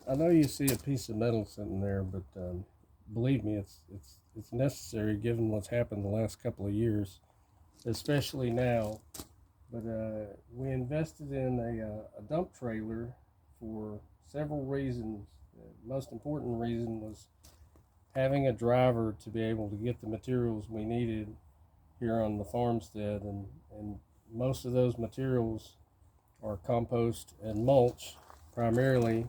I know you see a piece of metal sitting there, but believe me, it's necessary given what's happened the last couple of years, especially now. But we invested in a dump trailer for several reasons. The most important reason was having a driver to be able to get the materials we needed here on the farmstead, and most of those materials are compost and mulch primarily,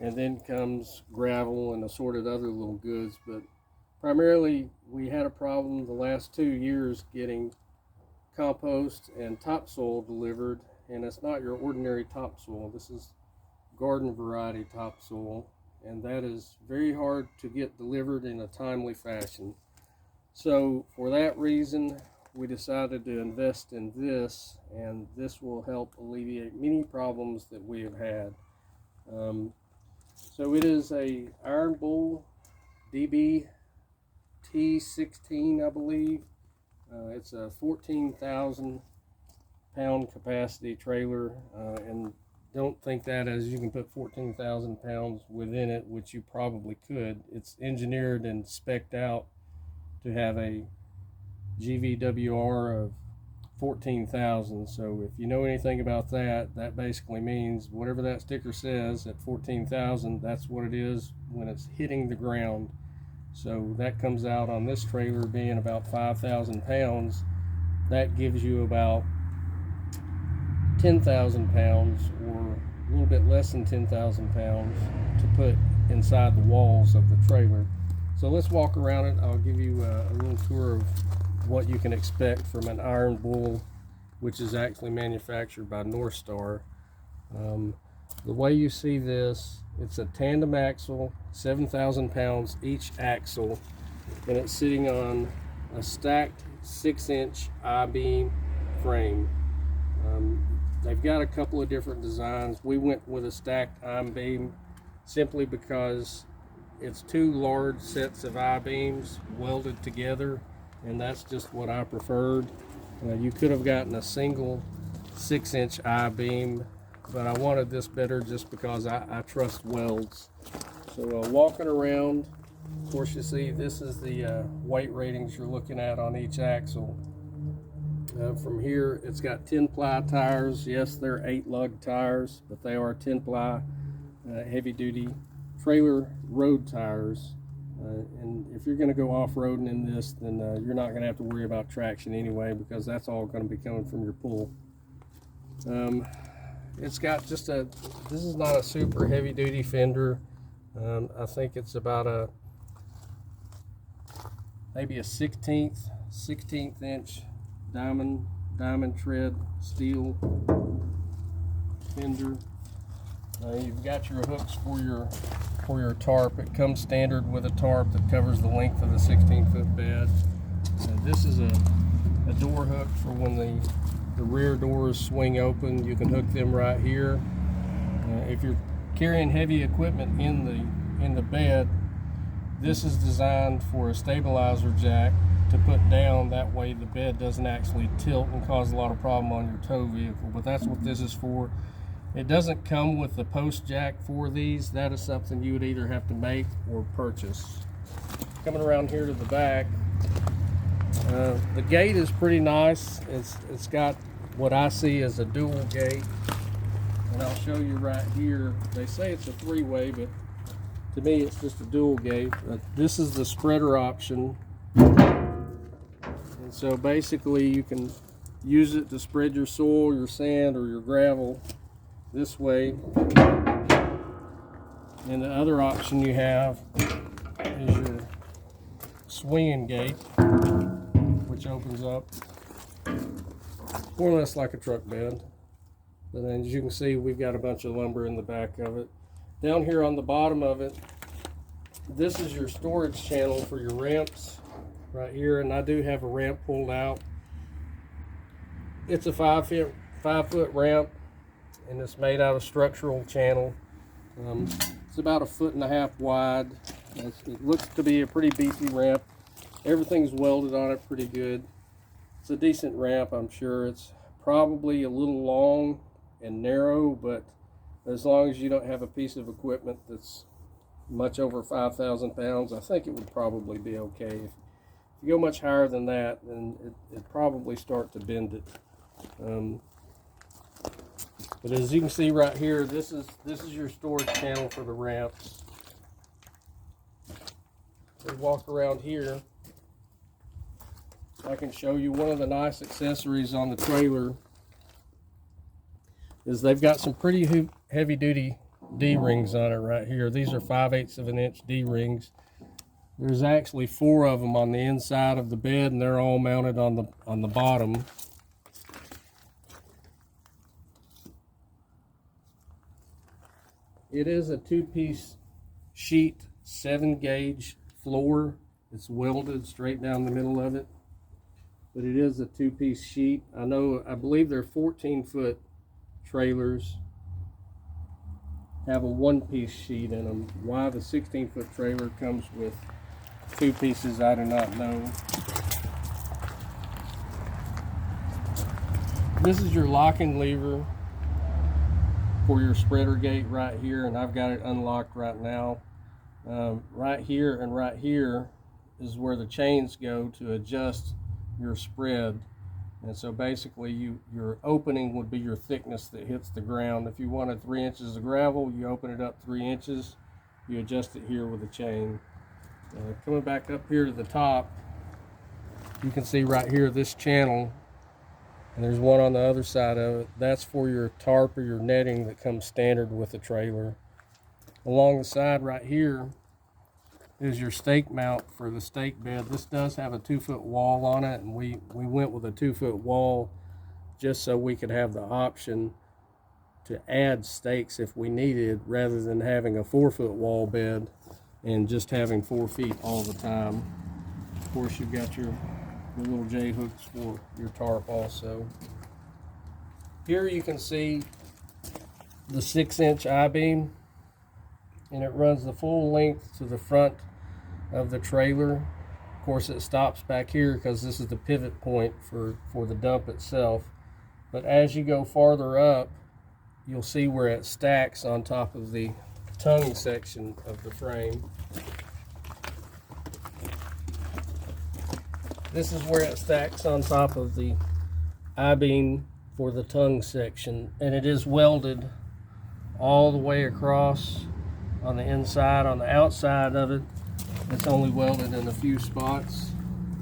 and then comes gravel and assorted other little goods. But primarily we had a problem the last 2 years getting compost and topsoil delivered, and it's not your ordinary topsoil. This is garden variety topsoil, and that is very hard to get delivered in a timely fashion. So for that reason, we decided to invest in this, and this will help alleviate many problems that we have had. So it is a Iron Bull DBT16, I believe. It's a 14,000 pound capacity trailer, and don't think that as you can put 14,000 pounds within it, which you probably could. It's engineered and spec'd out to have a GVWR of 14,000. So if you know anything about that, that basically means whatever that sticker says at 14,000, that's what it is when it's hitting the ground. So that comes out on this trailer being about 5,000 pounds. That gives you about 10,000 pounds, or a little bit less than 10,000 pounds to put inside the walls of the trailer. So let's walk around it. I'll give you a little tour of what you can expect from an Iron Bull, which is actually manufactured by Norstar. The way you see this, it's a tandem axle, 7,000 pounds each axle, and it's sitting on a stacked 6-inch I-beam frame. They've got a couple of different designs. We went with a stacked I-beam simply because it's 2 large sets of I-beams welded together, and that's just what I preferred. You could have gotten a single 6-inch I-beam, but I wanted this better just because I trust welds. So walking around, of course you see this is the weight ratings you're looking at on each axle. From here, it's got 10-ply tires. Yes, they're 8-lug tires, but they are 10-ply heavy-duty trailer road tires. And if you're going to go off-roading in this, then you're not going to have to worry about traction anyway, because that's all going to be coming from your pull. It's got just this is not a super heavy-duty fender. I think it's about maybe a 16th inch diamond tread steel fender. You've got your hooks for your tarp. It comes standard with a tarp that covers the length of the 16-foot bed. This is a door hook for when the rear doors swing open. You can hook them right here. If you're carrying heavy equipment in the bed, this is designed for a stabilizer jack to put down. That way the bed doesn't actually tilt and cause a lot of problem on your tow vehicle, but that's what this is for. It doesn't come with the post jack for these. That is something you would either have to make or purchase. Coming around here to the back, the gate is pretty nice. It's got what I see as a dual gate, and I'll show you right here. They say it's a 3-way, but to me it's just a dual gate. This is the spreader option, and so basically you can use it to spread your soil, your sand, or your gravel this way. And the other option you have is your swinging gate, which opens up more or less like a truck bed. And then, as you can see, we've got a bunch of lumber in the back of it. Down here on the bottom of it, this is your storage channel for your ramps right here, and I do have a ramp pulled out. It's a 5-foot ramp, and it's made out of structural channel. It's about 1.5 feet wide. It looks to be a pretty beefy ramp. Everything's welded on it pretty good. It's a decent ramp, I'm sure. It's probably a little long and narrow, but As long as you don't have a piece of equipment that's much over 5,000 pounds, I think it would probably be okay. If you go much higher than that, then it probably start to bend it. But as you can see right here, this is your storage channel for the ramps. We walk around here. I can show you one of the nice accessories on the trailer is they've got some pretty heavy duty D-rings on it right here. These are 5/8 of an inch D-rings. There's actually 4 of them on the inside of the bed, and they're all mounted on the bottom. It is a 2-piece sheet 7-gauge floor. It's welded straight down the middle of it, but it is a 2-piece sheet. I believe they're 14-foot trailers have a 1-piece sheet in them. Why the 16-foot trailer comes with 2 pieces, I do not know. This is your locking lever for your spreader gate right here, and I've got it unlocked right now. Right here and right here is where the chains go to adjust your spread. And so basically your opening would be your thickness that hits the ground. If you wanted 3 inches of gravel, you open it up 3 inches, you adjust it here with a chain. Coming back up here to the top, you can see right here this channel, and there's one on the other side of it. That's for your tarp or your netting that comes standard with the trailer. Along the side right here is your stake mount for the stake bed. This does have a 2-foot wall on it, and we went with a 2-foot wall just so we could have the option to add stakes if we needed, rather than having a 4-foot wall bed and just having 4 feet all the time. Of course, you've got your little J hooks for your tarp also. Here you can see the 6-inch I-beam, and it runs the full length to the front of the trailer. Of course, it stops back here because this is the pivot point for the dump itself. But as you go farther up, you'll see where it stacks on top of the tongue section of the frame. This is where it stacks on top of the I-beam for the tongue section, and it is welded all the way across on the inside. On the outside of it, it's only welded in a few spots,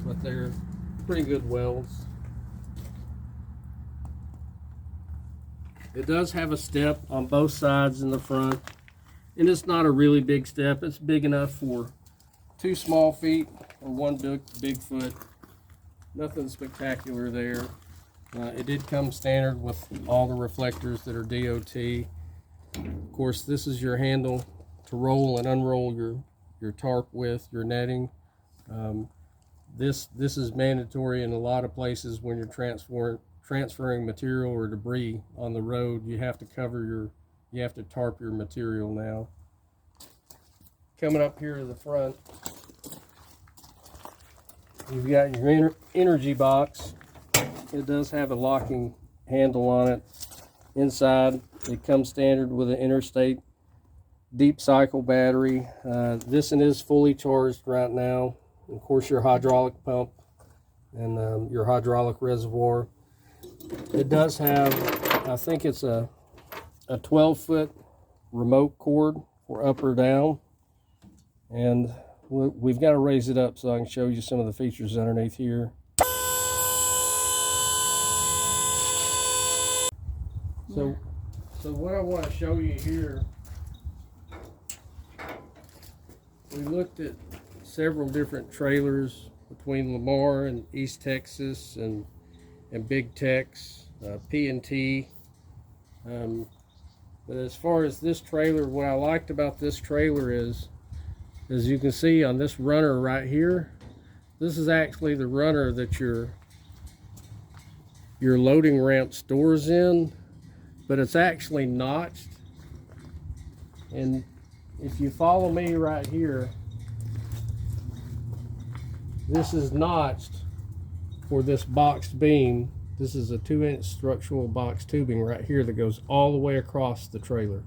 but they're pretty good welds. It does have a step on both sides in the front, and it's not a really big step. It's big enough for 2 small feet or 1 big foot. Nothing spectacular there. It did come standard with all the reflectors that are DOT. Of course, this is your handle to roll and unroll your tarp with, your netting. This is mandatory in a lot of places when you're transferring material or debris on the road. You have to tarp your material now. Coming up here to the front, you've got your energy box. It does have a locking handle on it. Inside, it comes standard with an Interstate deep cycle battery. This one is fully charged right now. Of course, your hydraulic pump and your hydraulic reservoir. It does have, I think it's a 12-foot remote cord for up or down, and we've got to raise it up so I can show you some of the features underneath here. So what I want to show you here, we looked at several different trailers between Lamar and East Texas and Big Tex, P&T. But as far as this trailer, what I liked about this trailer is, as you can see on this runner right here, this is actually the runner that your loading ramp stores in, but it's actually notched. And if you follow me right here, this is notched for this boxed beam This is a 2-inch structural box tubing right here that goes all the way across the trailer.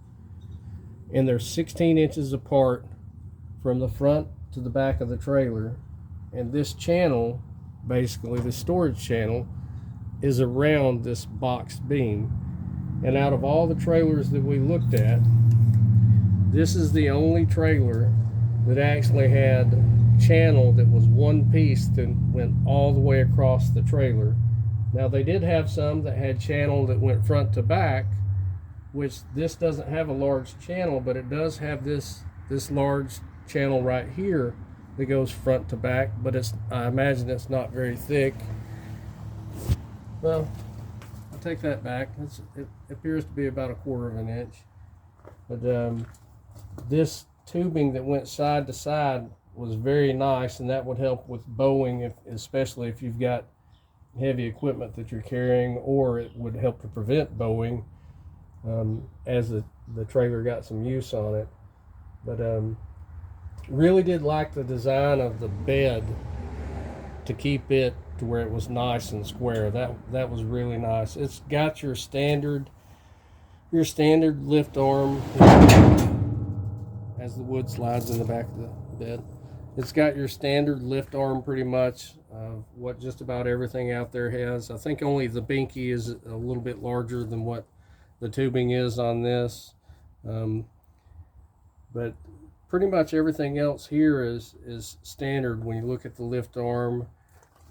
And they're 16 inches apart from the front to the back of the trailer. And this channel, basically the storage channel, is around this boxed beam. And out of all the trailers that we looked at, this is the only trailer that actually had channel that was one piece that went all the way across the trailer. Now they did have some that had channel that went front to back, which this doesn't have a large channel, but it does have this large channel right here that goes front to back, but I imagine it's not very thick. Well, I'll take that back. It appears to be about 1/4 of an inch. But this tubing that went side to side was very nice, and that would help with bowing, especially if you've got heavy equipment that you're carrying, or it would help to prevent bowing as the trailer got some use on it. But really did like the design of the bed to keep it to where it was nice and square. That was really nice. It's got your standard lift arm as the wood slides in the back of the bed. It's got your standard lift arm pretty much, what just about everything out there has. I think only the binky is a little bit larger than what the tubing is on this. But pretty much everything else here is standard when you look at the lift arm.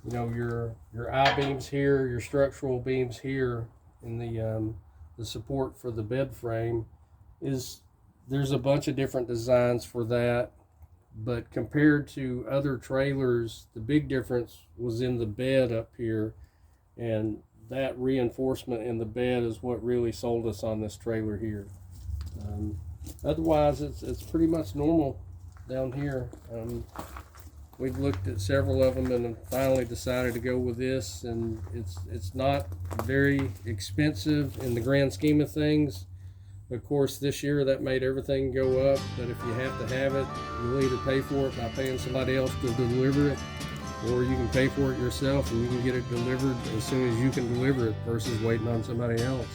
You know, your I-beams here, your structural beams here, and the support for the bed frame there's a bunch of different designs for that. But compared to other trailers, the big difference was in the bed up here, and that reinforcement in the bed is what really sold us on this trailer here. Otherwise, it's pretty much normal down here. We've looked at several of them and finally decided to go with this, and it's not very expensive in the grand scheme of things. Of course, this year that made everything go up, but if you have to have it, you'll either pay for it by paying somebody else to deliver it, or you can pay for it yourself and you can get it delivered as soon as you can deliver it versus waiting on somebody else.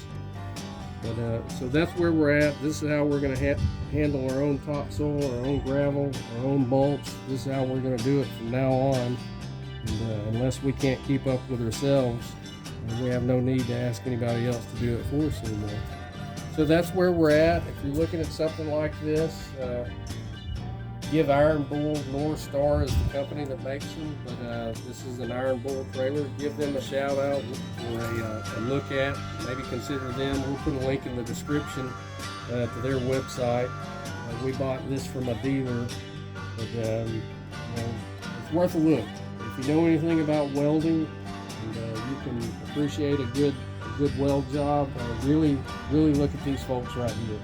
But so that's where we're at. This is how we're going to handle our own topsoil, our own gravel, our own mulch. This is how we're going to do it from now on. And, unless we can't keep up with ourselves, we have no need to ask anybody else to do it for us anymore. So that's where we're at. If you're looking at something like this, give Ironbull, Norstar is the company that makes them, but this is an Ironbull trailer. Give them a shout out or a look at. Maybe consider them. We'll put a link in the description to their website. We bought this from a dealer, but you know, it's worth a look. If you know anything about welding, and you can appreciate a good weld job, really look at these folks right here.